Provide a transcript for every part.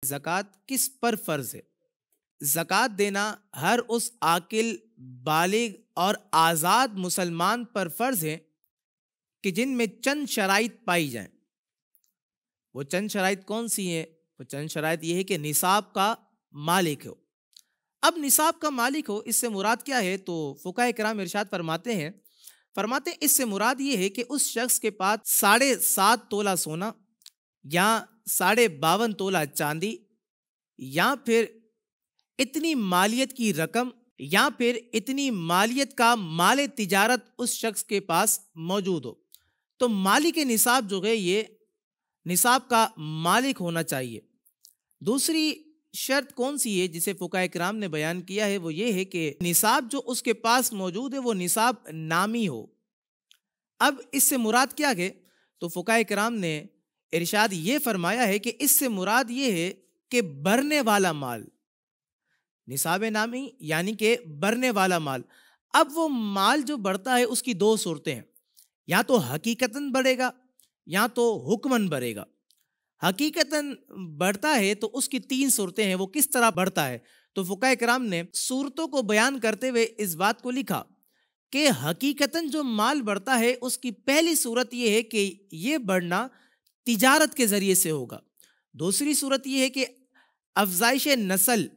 ज़कात किस पर फ़र्ज़ है? ज़कात देना हर उस आकिल, बालिग और आज़ाद मुसलमान पर फ़र्ज़ है कि जिनमें चंद शराइत पाई जाएँ। वो चंद शराइत कौन सी हैं? वो चंद शराइत ये है कि निसाब का मालिक हो। अब निसाब का मालिक हो, इससे मुराद क्या है? तो फ़ुक़हा किराम इरशाद फरमाते हैं इससे मुराद ये है कि उस शख्स के पास 7.5 तोला सोना या 52.5 तोला चांदी या फिर इतनी मालियत की रकम या फिर इतनी मालियत का माल तिजारत उस शख्स के पास मौजूद हो। तो मालिक निसाब जो है ये निसाब का मालिक होना चाहिए। दूसरी शर्त कौन सी है जिसे फ़ुक़हा किराम ने बयान किया है, वो ये है कि निसाब जो उसके पास मौजूद है वो निसाब नामी हो। अब इससे मुराद क्या है? तो फ़ुक़हा किराम ने इरशाद ये फरमाया है कि इससे मुराद ये है कि भरने वाला माल, निसाब नामी यानी कि बढ़ने वाला माल। अब वो माल जो बढ़ता है उसकी दो सूरतें हैं, या तो हकीकतन बढ़ेगा या तो हुक्मन बढ़ेगा। हकीकतन बढ़ता है तो उसकी 3 सूरतें हैं, वो किस तरह बढ़ता है? तो फ़ुक़हा किराम ने सूरतों को बयान करते हुए इस बात को लिखा कि हकीकतन जो माल बढ़ता है उसकी पहली सूरत ये है कि ये बढ़ना तिजारत के ज़रिए से होगा। दूसरी सूरत ये है कि अफ़ज़ाइश नस्ल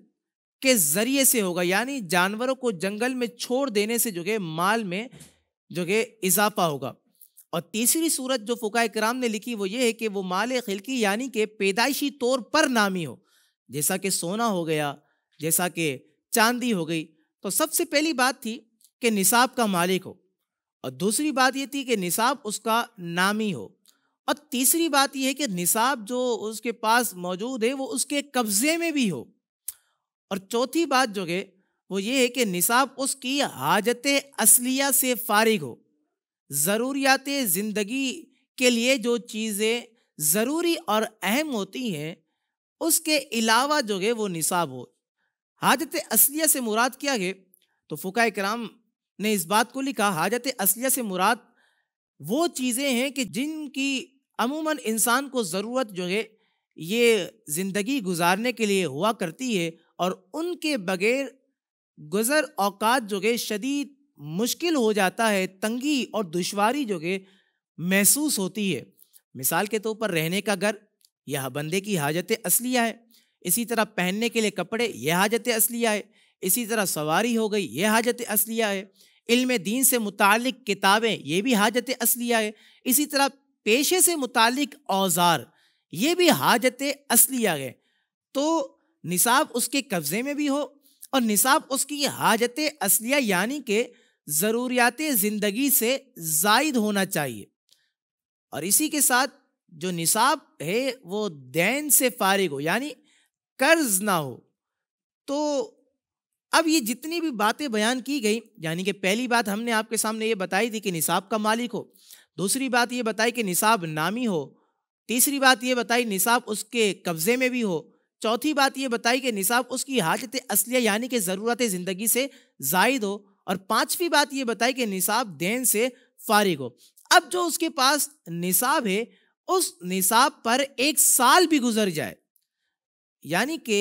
के ज़रिए से होगा, यानी जानवरों को जंगल में छोड़ देने से जो है माल में जो है इजाफा होगा। और तीसरी सूरत जो फ़ुक़हा किराम ने लिखी वो ये है कि वो माल खिलकी यानी कि पैदाइशी तौर पर नामी हो, जैसा कि सोना हो गया, जैसा कि चांदी हो गई। तो सबसे पहली बात थी कि निसाब का मालिक हो, और दूसरी बात ये थी कि निसाब उसका नामी हो, और तीसरी बात ये है कि निसाब जो उसके पास मौजूद है वो उसके कब्जे में भी हो, और चौथी बात जो है वो ये है कि निसाब उसकी हाजत असलिया से फारिग हो। ज़रूरियात ज़िंदगी के लिए जो चीज़ें ज़रूरी और अहम होती हैं उसके अलावा जो है वो निसाब हो। हाजत असलिया से मुराद क्या है? तो फ़ुक़हा किराम ने इस बात को लिखा, हाजत असलिया से मुराद वो चीज़ें हैं कि जिनकी अमूमन इंसान को ज़रूरत जो है ये ज़िंदगी गुजारने के लिए हुआ करती है, और उनके बगैर गुज़र औक़ात जो है शदीद मुश्किल हो जाता है, तंगी और दुश्वारी जो है महसूस होती है। मिसाल के तौर पर रहने का घर, यह बंदे की हाजत असलिया है। इसी तरह पहनने के लिए कपड़े, यह हाजत असलिया है। इसी तरह सवारी हो गई, यह हाजत असलिया है। इल्म दीन से मुतालिक किताबें, ये भी हाजत असलिया है। इसी तरह पेशे से मुतालिक औजार, ये भी हाजत असलिया है। तो निसाब उसके कब्जे में भी हो और निसाब उसकी हाजत असलिया यानी कि ज़रूरियात ज़िंदगी से ज़ायद होना चाहिए। और इसी के साथ जो निसाब है वो दैन से फारिग हो, यानी कर्ज ना हो। तो अब ये जितनी भी बातें बयान की गई, यानी कि पहली बात हमने आपके सामने ये बताई थी कि निसाब का मालिक हो, दूसरी बात ये बताई कि निसाब नामी हो, तीसरी बात ये बताई निसाब उसके कब्जे में भी हो, चौथी बात ये बताई कि निसाब उसकी हाजत असलिया यानी कि ज़रूरत ज़िंदगी से ज़ायद हो, और पांचवी बात ये बताई कि निसाब देन से फारिग हो। अब जो उसके पास निसाब है उस निसाब पर 1 साल भी गुजर जाए, यानी कि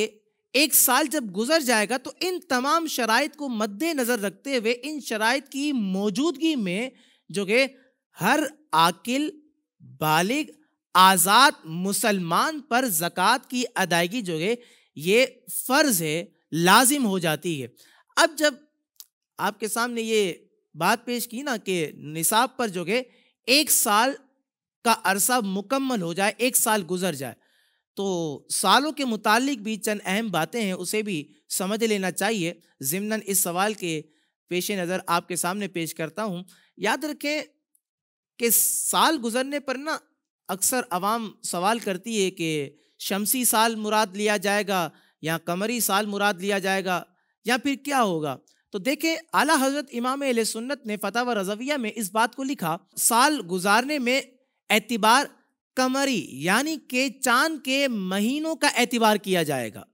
1 साल जब गुजर जाएगा तो इन तमाम शराइत को मद्देनजर रखते हुए, इन शराइत की मौजूदगी में जो कि हर आकिल, बालिग, आज़ाद मुसलमान पर ज़कात की अदायगी जो है ये फ़र्ज़ है, लाजिम हो जाती है। अब जब आपके सामने ये बात पेश की ना कि निसाब पर जो है 1 साल का अरसा मुकम्मल हो जाए, 1 साल गुजर जाए, तो सालों के मुतालिक भी चंद अहम बातें हैं, उसे भी समझ लेना चाहिए। ज़िम्नन इस सवाल के पेश नज़र आपके सामने पेश करता हूँ। याद रखें कि साल गुजरने पर ना अक्सर अवाम सवाल करती है कि शमसी साल मुराद लिया जाएगा या कमरी साल मुराद लिया जाएगा या फिर क्या होगा? तो देखें, आला हज़रत इमाम अहले सुन्नत ने फ़तावा रज़विया में इस बात को लिखा, साल गुजारने में एतिबार कमरी यानी कि चांद के महीनों का एतिबार किया जाएगा।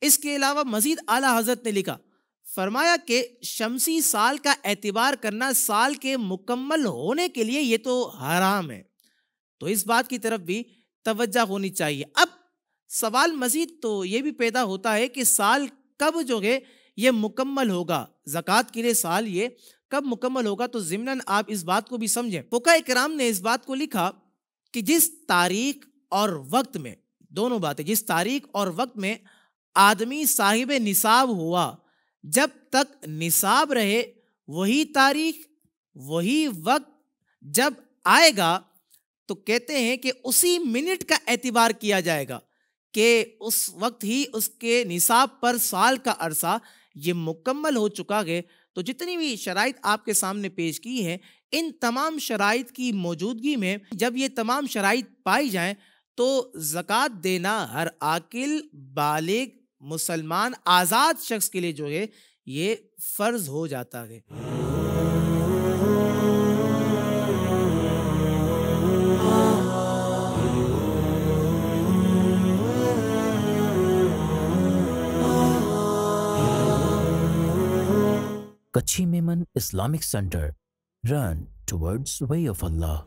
इसके अलावा मजीद आला हज़रत ने लिखा, फरमाया कि शमसी साल का एतिबार करना साल के मुकम्मल होने के लिए ये तो हराम है। तो इस बात की तरफ भी तवज्जो होनी चाहिए। अब सवाल मजीद तो ये भी पैदा होता है कि साल कब जो है ये मुकम्मल होगा, ज़कात के लिए साल ये कब मुकम्मल होगा। तो ज़िम्नन आप इस बात को भी समझें। फुक़हा इकराम ने इस बात को लिखा कि जिस तारीख और वक्त में, दोनों बातें, जिस तारीख और वक्त में आदमी साहिब निसाब हुआ, जब तक निसाब रहे वही तारीख वही वक्त जब आएगा तो कहते हैं कि उसी मिनट का एतबार किया जाएगा कि उस वक्त ही उसके निसाब पर साल का अरसा ये मुकम्मल हो चुका है। तो जितनी भी शराइत आपके सामने पेश की है, इन तमाम शराइत की मौजूदगी में जब ये तमाम शराइत पाई जाएं तो ज़कात देना हर आकिल, बालिग, मुसलमान, आज़ाद शख्स के लिए जो है ये फ़र्ज हो जाता है। Kachhi Memon Islamic Center. Run towards way of Allah.